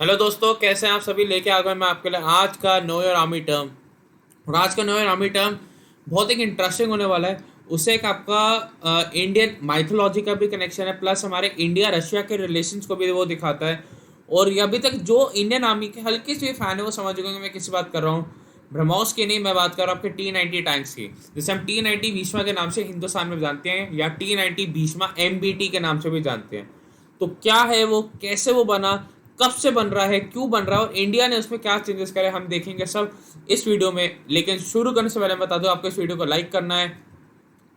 Hello दोस्तों, कैसे हैं आप सभी। लेके आ गए मैं आपके लिए आज का नो योर आर्मी टर्म। और आज का नो योर आर्मी टर्म बहुत एक इंटरेस्टिंग होने वाला है। उससे एक आपका इंडियन माइथोलॉजी का भी कनेक्शन है, प्लस हमारे इंडिया रशिया के रिलेशंस को भी वो दिखाता है। और ये अभी तक जो इंडियन आर्मी के हल्के से फैन है वो समझ गए मैं किसी बात कर रहा हूँ। ब्रह्मोस की नहीं, मैं बात कर रहा हूँ आपके T-90 टैंक्स की, जिसे हम T-90 भीष्मा के नाम से हिंदुस्तान में जानते हैं, या T-90 भीष्मा MBT के नाम से भी जानते हैं। तो क्या है वो, कैसे वो बना, कब से बन रहा है, क्यों बन रहा है, और इंडिया ने उसमें क्या चेंजेस करे, हम देखेंगे सब इस वीडियो में। लेकिन शुरू करने से पहले मैं बता दूं, आपको इस वीडियो को लाइक करना है,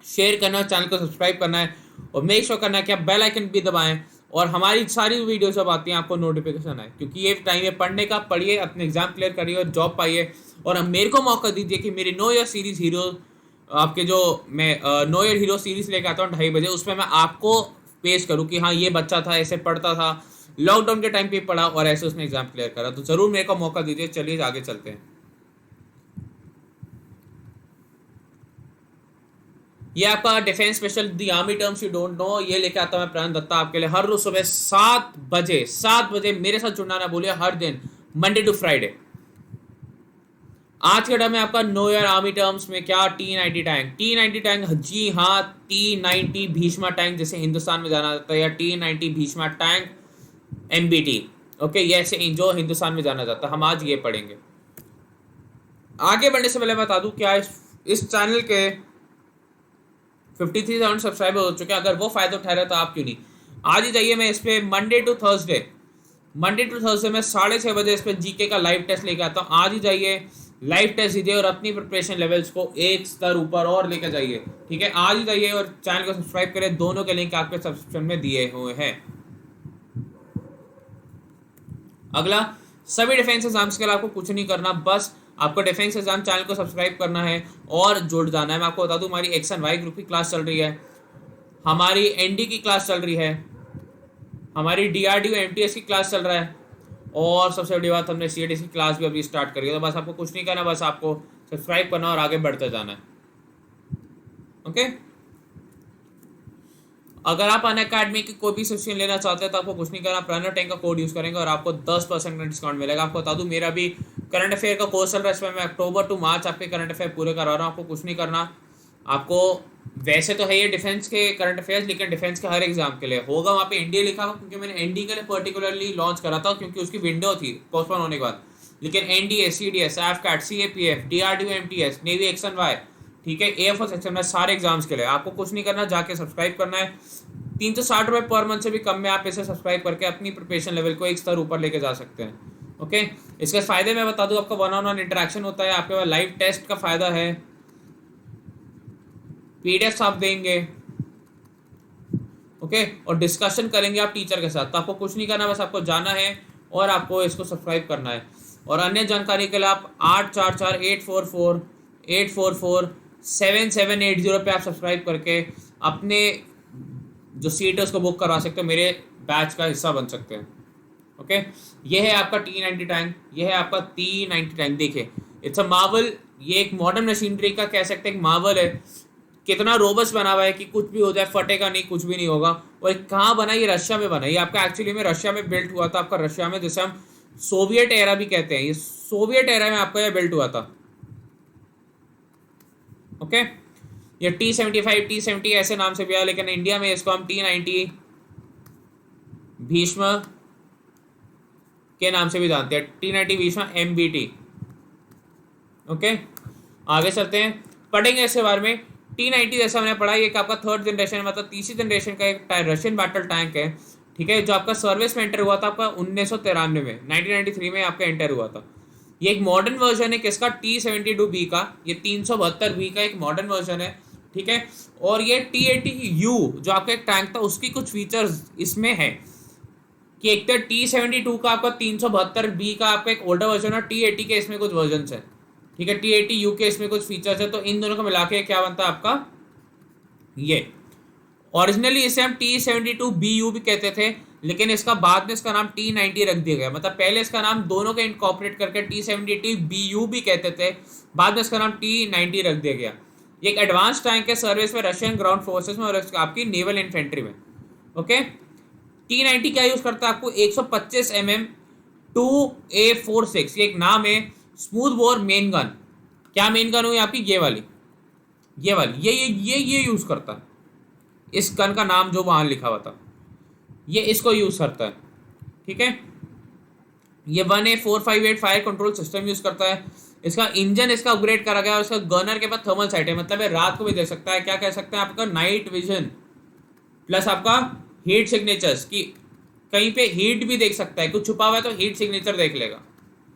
शेयर करना है, चैनल को सब्सक्राइब करना है, और मेक श्योर करना है कि आप बेल आइकन भी दबाएं, और हमारी सारी वीडियो जब आती हैं आपको नोटिफिकेशन आए, क्योंकि ये टाइम है पढ़ने का। पढ़िए, अपने एग्जाम क्लियर करिए और जॉब पाइए। और अब मेरे को मौका दीजिए कि मेरी नो ईयर सीरीज हीरो, आपके जो मैं नो ईयर हीरो सीरीज लेके आता हूँ 2:30 बजे, उसमें मैं आपको पेश करूँ कि हाँ ये बच्चा था, ऐसे पढ़ता था, लॉकडाउन के टाइम पे पढ़ा और ऐसे उसने एग्जाम क्लियर करा। तो जरूर मेरे को मौका दीजिए। चलिए आगे चलते हैं। ये आपका defence special the army terms you don't know, ये लेके आता हूं मैं प्राण दत्ता आपके लिए हर रोज सुबह 7 बजे। 7 बजे मेरे साथ जुड़ना ना भूलिए, हर दिन, मंडे टू फ्राइडे। आज के टाइम में आपका नो ईयर आर्मी टर्म्स में क्या, T-90 टैंक, जी हाँ, T-90 भीष्मा टैंक जिसे हिंदुस्तान में जाना जाता है, या T-90 Bheeshma tank MBT। Okay, ये ऐसे जो हिंदुस्तान में जाना जाता है, हम आज ये पढ़ेंगे। आगे बढ़ने से पहले बता दूं, क्या इस चैनल के 53,000 सब्सक्राइबर हो चुके हैं। अगर वो फायदा उठा रहे तो आप क्यों नहीं। आज ही जाइए, मैं इस पे मंडे टू थर्सडे में 6:30 बजे इस पे जीके का लाइव टेस्ट लेके आता हूँ। आज ही जाइए, लाइव टेस्ट दीजिए और अपनी प्रिपरेशन लेवल्स को एक स्तर ऊपर और लेकर जाइए। ठीक है, आज ही जाइए और चैनल को सब्सक्राइब करें। दोनों के लिंक आपके सब्सक्रिप्शन में दिए हुए हैं। अगला, सभी डिफेंस एग्जाम्स के लिए आपको कुछ नहीं करना, बस आपको डिफेंस एग्जाम चैनल को सब्सक्राइब करना है और जुड़ जाना है। मैं आपको बता दूं, हमारी एक्स एंड वाई ग्रुप की क्लास चल रही है, हमारी एनडी की क्लास चल रही है, हमारी DRDO MTS की क्लास चल रहा है, और सबसे बड़ी बात, हमने CADS की क्लास भी अभी स्टार्ट करी है। तो बस आपको कुछ नहीं करना, बस आपको सब्सक्राइब करना और आगे बढ़ते जाना है। ओके, अगर आप अन अकेडमी की कोई भी सब्सक्रिप्शन लेना चाहते हैं तो आपको कुछ नहीं करना, प्रणव टेंक का कोड यूज करेंगे और आपको 10% का डिस्काउंट मिलेगा। आपको बता दूं, मेरा भी करंट अफेयर का कोर्स चल रहा है, इसमें मैं अक्टूबर टू मार्च आपके करंट अफेयर पूरे करवा रहा हूँ। आपको कुछ नहीं करना, आपको वैसे तो है ये डिफेंस के करंट अफेयर्स, लेकिन डिफेंस के हर एग्जाम के लिए होगा वहाँ पे एनडीए लिखा हुआ, क्योंकि मैंने एनडी के लिए पर्टिकुलरली लॉन्च करा था, क्योंकि उसकी विंडो थी पोस्टपोन होने के बाद। लेकिन NDA, CDS, AFCAT, CAPF, DRDO MTS, navy X and Y, ठीक है, AFO सेक्शन में सारे एग्जाम्स के लिए आपको कुछ नहीं करना, जाके सब्सक्राइब करना है। 360 रुपये पर मंथ से भी कम में आप इसे सब्सक्राइब करके अपनी प्रिपरेशन लेवल को एक स्तर ऊपर लेके जा सकते हैं। ओके, इसके फायदे मैं बता दूं, आपका 1-on-1 इंटरेक्शन होता है, आपके पास लाइव टेस्ट का फायदा है, PDF आप देंगे, ओके, और डिस्कशन करेंगे आप टीचर के साथ। तो आपको कुछ नहीं करना, बस आपको जाना है और आपको इसको सब्सक्राइब करना है। और अन्य जानकारी के लिए आप 844-844-778 पे आप सब्सक्राइब करके अपने जो सीट है उसको बुक करवा सकते हो, मेरे बैच का हिस्सा बन सकते हैं। ओके, ये है आपका T-90 टैंक, ये है आपका T-90 टैंक। देखिए, इट्स अ मार्वल, ये एक मॉडर्न मशीनरी का कह सकते हैं, एक मार्वल है। कितना रोबस्ट बना हुआ है कि कुछ भी हो जाए फटेगा नहीं, कुछ भी नहीं होगा। और कहाँ बना, ये रशिया में बना। ये आपका एक्चुअली में रशिया में बिल्ट हुआ था, आपका रशिया में, जिसे हम सोवियत एरा भी कहते हैं, ये सोवियत एरा में आपका ये बिल्ट हुआ था। ओके, ये T-75, T-70 ऐसे नाम से भी आया, लेकिन इंडिया में इसको हम T-90 भीष्म के नाम से भी जानते हैं, T-90 भीष्म MBT। ओके, आगे चलते हैं, पढ़ेंगे इसके बारे में। T-90 जैसा हमने पढ़ा, ये आपका थर्ड जनरेशन, मतलब तीसरी जनरेशन का एक रशियन बैटल टैंक है। ठीक है, जो आपका सर्विस में एंटर हुआ था आपका 1993 में, 1993 में आपका एंटर हुआ था। ये एक मॉडर्न वर्जन है किसका, T-72B का। ये 372B का एक मॉडर्न वर्जन है। ठीक है, और ये T-80U जो आपका एक टैंक था, उसकी कुछ फीचर्स इसमें है कि एक तो T-72 का आपका 372B का आपका एक ओल्डर वर्जन है, T-80 के इसमें कुछ वर्जन है। ठीक है, T-80U के इसमें कुछ फीचर्स है। तो इन दोनों को मिला के क्या बनता है आपका, ये ओरिजिनली इसे हम T-72BU भी कहते थे, लेकिन इसका बाद में इसका नाम T-90 रख दिया गया। मतलब पहले इसका नाम दोनों के इनकॉर्पोरेट करके T-72BU भी कहते थे, बाद में इसका नाम T-90 रख दिया गया। ये एक एडवांस टैंक है, सर्विस में रशियन ग्राउंड फोर्सेस में और आपकी नेवल इन्फेंट्री में। ओके, T-90 क्या यूज करता है, आपको 125 mm 2A46, ये एक नाम है, स्मूथ बोर मेन गन। क्या मेन गन हुई आपकी? ये वाली ये यूज करता है। इस गन का नाम जो वहां लिखा हुआ था, ये इसको यूज करता है। ठीक है, ये 1A458 fire control system use करता है। इसका इंजन इसका अपग्रेड करा गया और इसका गनर के पास थर्मल साइट है, मतलब ये रात को भी दे सकता है। क्या कह सकते हैं, आपका नाइट विजन प्लस आपका हीट सिग्नेचर्स, की कहीं पे हीट भी देख सकता है, कुछ छुपा हुआ है तो हीट सिग्नेचर देख लेगा।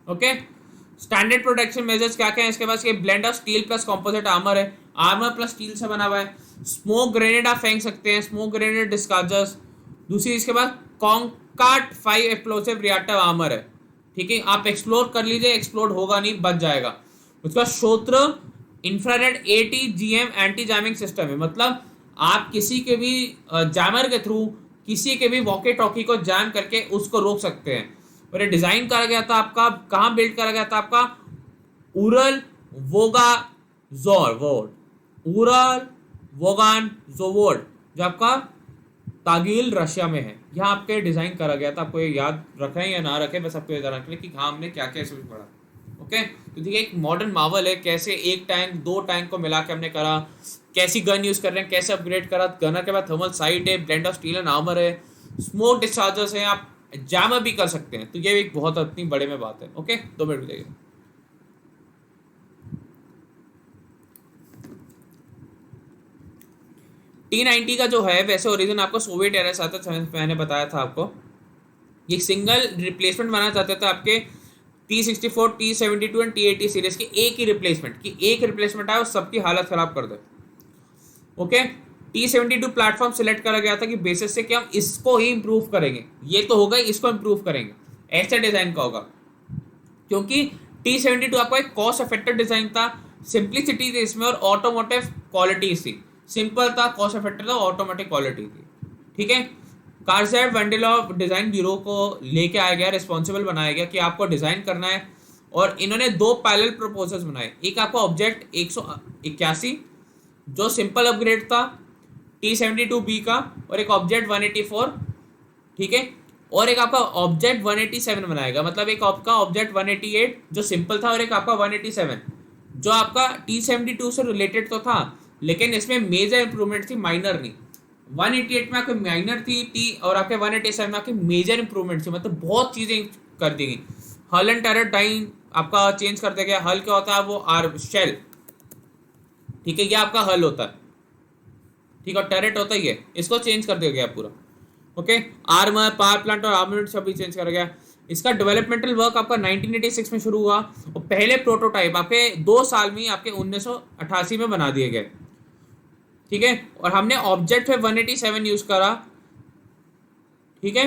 ओके, स्टैंडर्ड प्रोटेक्शन मेजर्स क्या क्या है इसके पास? ये blend of steel plus composite armour है, आर्मर प्लस स्टील से बना हुआ है। स्मोक ग्रेनेड आप फेंक सकते हैं, स्मोक ग्रेनेड डिस्चार्जर्स। दूसरी इसके बाद कॉन्काट 5 एक्सप्लोसिव रिएक्टिव आर्मर है। ठीक है, आप एक्सप्लोर कर लीजिए, एक्सप्लोड होगा नहीं, बच जाएगा। उसका शोत्र infrared ATGM anti jamming system है, मतलब आप किसी के भी जैमर के थ्रू किसी के भी वॉकी टॉकी को जैम करके उसको रोक सकते हैं। और ये डिजाइन करा गया था आपका, कहाँ बिल्ड करा गया था आपका? उरल वोगा जोवोड, उरल वोगान जोवोड, जो आपका तागिल रशिया में है। यहाँ आपके डिजाइन करा गया था। आपको ये याद रखें या ना रखें, बस आपको ये जाना रखना कि हाँ हमने क्या क्या इसमें पढ़ा। ओके, तो देखिए एक मॉडर्न मार्वल है, कैसे एक टैंक दो टैंक को मिला के हमने करा, कैसी गन यूज कर रहे हैं, कैसे अपग्रेड करा। गनर के बाद थर्मल साइट है, blend of steel and armour है, स्मोक डिस्चार्जर्स है, आप जैमर भी कर सकते हैं। तो ये एक बहुत इतनी बड़े में बात है। ओके, 2 मिनट देखिए। T90 का जो है वैसे ओरिजिन आपको सोवियत एरा से आता था, मैंने बताया था आपको। ये सिंगल रिप्लेसमेंट बनाना चाहते थे आपके T64, T72 and T80 series की, एक ही रिप्लेसमेंट की, एक रिप्लेसमेंट आया और सबकी हालत खराब कर दे। ओके, T72 प्लेटफॉर्म सिलेक्ट करा गया था कि बेसिस से कि हम इसको ही इंप्रूव करेंगे, ये तो होगा इसको इंप्रूव करेंगे, ऐसे डिजाइन का होगा। क्योंकि T72 आपका एक कॉस्ट इफेक्टिव डिजाइन था, सिंप्लिसिटी थी इसमें और ऑटोमोटिव क्वालिटी थी। सिंपल था, कॉस्ट इफेक्टिव था, ऑटोमेटिक क्वालिटी थी। ठीक है, कारसेट वंडल ऑफ डिजाइन ब्यूरो को लेके आया गया, रिस्पॉन्सिबल बनाया गया कि आपको डिजाइन करना है। और इन्होंने 2 पैरेलल प्रपोजल्स बनाए, एक आपका ऑब्जेक्ट 181 जो सिंपल अपग्रेड था T72B का, और एक ऑब्जेक्ट 184। ठीक है, और एक आपका ऑब्जेक्ट 187 बनाएगा, मतलब एक आपका ऑब्जेक्ट 188 जो सिंपल था और एक आपका 187 जो आपका T72 से रिलेटेड तो था, लेकिन इसमें मेजर इंप्रूवमेंट थी, माइनर नहीं। 188 में आपके माइनर थी टी, और आपके 187 में आपकी मेजर इंप्रूवमेंट थी, मतलब बहुत चीज़ें कर दी गई। हल एंड टर्रेट डाइन आपका चेंज कर दिया गया। हल क्या होता है? वो आर शेल, ठीक है, ये आपका हल होता है, ठीक है, और टर्रेट होता ही है, इसको चेंज कर दिया गया पूरा। ओके, आर्मर, पावर प्लांट और आर्ममेंट सभी चेंज करा गया। इसका डेवलपमेंटल वर्क आपका 1986 में शुरू हुआ और पहले प्रोटोटाइप आपके 2 साल में आपके 1988 में बना दिए गए। ठीक है, और हमने ऑब्जेक्ट पे 187 यूज करा। ठीक है,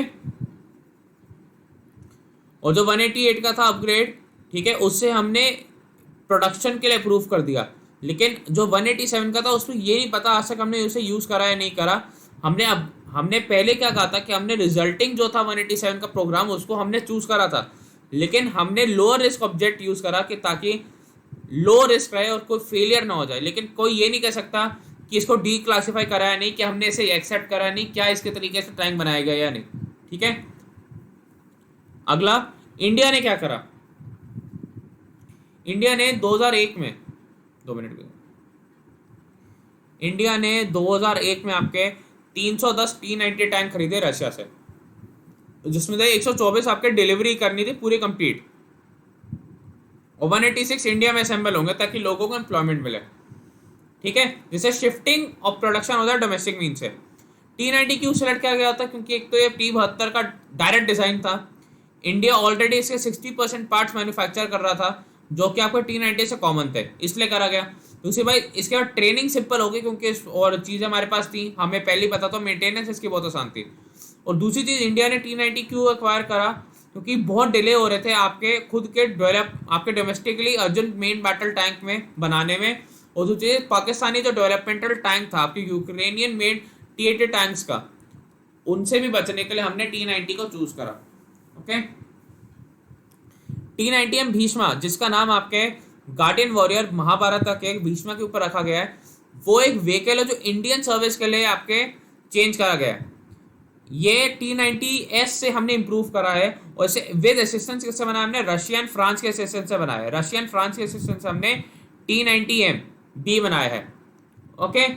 और जो 188 का था अपग्रेड, ठीक है, उससे हमने प्रोडक्शन के लिए अप्रूव कर दिया। लेकिन जो 187 का था उसमें ये नहीं पता आज तक हमने उसे यूज करा या नहीं करा। हमने पहले क्या कहा था कि हमने रिजल्टिंग जो था 187 का प्रोग्राम उसको हमने चूज करा था, लेकिन हमने लोअर रिस्क ऑब्जेक्ट यूज करा कि ताकि लो रिस्क रहे और कोई फेलियर ना हो जाए। लेकिन कोई ये नहीं कह सकता कि इसको डी क्लासीफाई कराया नहीं, कि हमने इसे एक्सेप्ट करा नहीं, क्या इसके तरीके से टैंक बनाया गया या नहीं। ठीक है, अगला इंडिया ने क्या करा। इंडिया ने 2001 में 2 मिनट के, इंडिया ने 2001 में आपके 310 T90 टैंक खरीदे रशिया से, जिसमें से 124 आपके डिलीवरी करनी थी पूरी कंप्लीट, और 186 इंडिया में असेंबल होंगे ताकि लोगों को एम्प्लॉयमेंट मिले। ठीक है, जिससे शिफ्टिंग ऑफ प्रोडक्शन होता है डोमेस्टिक मीन से। T90 क्यों सिलेक्ट किया गया था? क्योंकि एक तो ये T72 का डायरेक्ट डिजाइन था, इंडिया ऑलरेडी इसके 60% पार्ट्स मैन्युफैक्चर कर रहा था जो कि आपको T90 से कॉमन थे, इसलिए करा गया। दूसरी भाई इसके बाद ट्रेनिंग सिंपल होगी क्योंकि और चीज़ें हमारे पास थी, हमें पहले ही पता था, मेंटेनेंस इसकी बहुत आसान थी। और दूसरी चीज़ इंडिया ने T90 क्यों एक्वायर करा? क्योंकि बहुत डिले हो रहे थे आपके खुद के आपके domestically urgent main battle tank में बनाने में। और दूसरी चीज़ पाकिस्तानी जो डेवलपमेंटल टैंक था आपके यूक्रेनियन मेड T80 टैंक्स का, उनसे भी बचने के लिए हमने T90 को चूज करा। ओके, T90M भीष्मा, जिसका नाम आपके गार्डियन वॉरियर महाभारत का एक भीष्मा के ऊपर रखा गया है, वो एक व्हीकल है जो इंडियन सर्विस के लिए आपके चेंज करा गया है। ये T90S से हमने इम्प्रूव करा है, और इसे विद असिस्टेंस किससे बनाया हमने, रशियन फ्रांस के असिस्टेंस से बनाया है। रशियन फ्रांस के असिस्टेंस से हमने T90M बी बनाया है। ओके,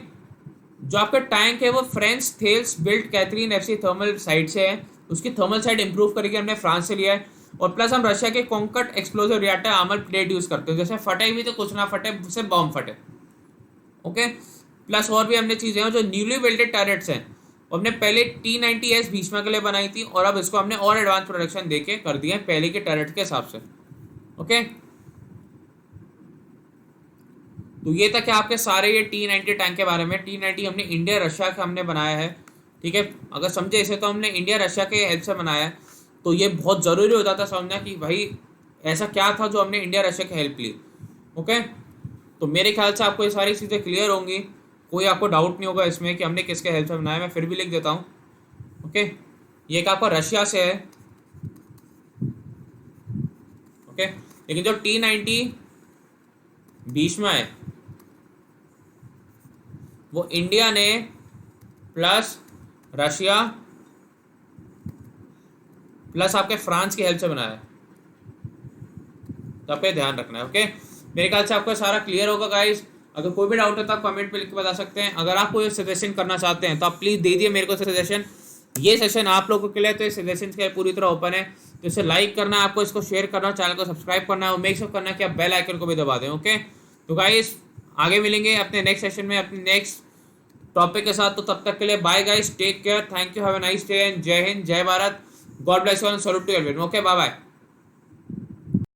जो आपका टैंक है वो French Thales built Catherine FC thermal sight से है, उसकी थर्मल साइट इंप्रूव करके हमने फ्रांस से लिया है। और प्लस हम रशिया के contact explosive reactor armour plate use करते हैं, जैसे फटे भी तो कुछ ना फटे, उससे बॉम्ब फटे। ओके, प्लस और भी हमने चीज़ें हैं जो न्यूली बिल्टेड टैरेट्स हैं, हमने पहले T90S भीष्मा के लिए बनाई थी, और अब इसको हमने और एडवांस प्रोडक्शन देके कर दिया है पहले के टैरेट के हिसाब से। ओके, तो ये था क्या आपके सारे ये T90 टैंक के बारे में। T90 हमने इंडिया रशिया का हमने बनाया है, ठीक है। अगर समझे इसे तो हमने इंडिया रशिया के हेल्प से बनाया है, तो ये बहुत ज़रूरी होता था समझना कि भाई ऐसा क्या था जो हमने इंडिया रशिया की हेल्प ली। ओके, तो मेरे ख्याल से आपको ये सारी चीज़ें क्लियर होंगी, कोई आपको डाउट नहीं होगा इसमें कि हमने किसके हेल्प से बनाया। मैं फिर भी लिख देता हूँ। ओके, ये एक आपका रशिया से है। ओके, लेकिन जो T90 भीष्मा है वो इंडिया ने प्लस रशिया प्लस आपके फ्रांस की हेल्प से बनाया है, तो आपको ध्यान रखना है। ओके, मेरे ख्याल से आपको सारा क्लियर होगा गाइस। अगर कोई भी डाउट है तो आप कमेंट पे लिख के बता सकते हैं। अगर आप कोई सजेशन करना चाहते हैं तो आप प्लीज़ दे दिए मेरे को सजेशन। ये सेशन आप लोगों के लिए, तो ये सजेशन के लिए पूरी तरह ओपन है। तो इसे लाइक करना है आपको, इसको शेयर करना, चैनल को सब्सक्राइब करना है, और मेक श्योर करना है कि आप बेल आइकन को भी दबा दें। ओके, तो गाइस आगे मिलेंगे अपने नेक्स्ट सेशन में अपने नेक्स्ट टॉपिक के साथ। तो तब तक के लिए bye guys, take care, thank you, have a nice day and जय हिंद, जय Bharat, god bless you and salute to everyone. Okay, bye bye.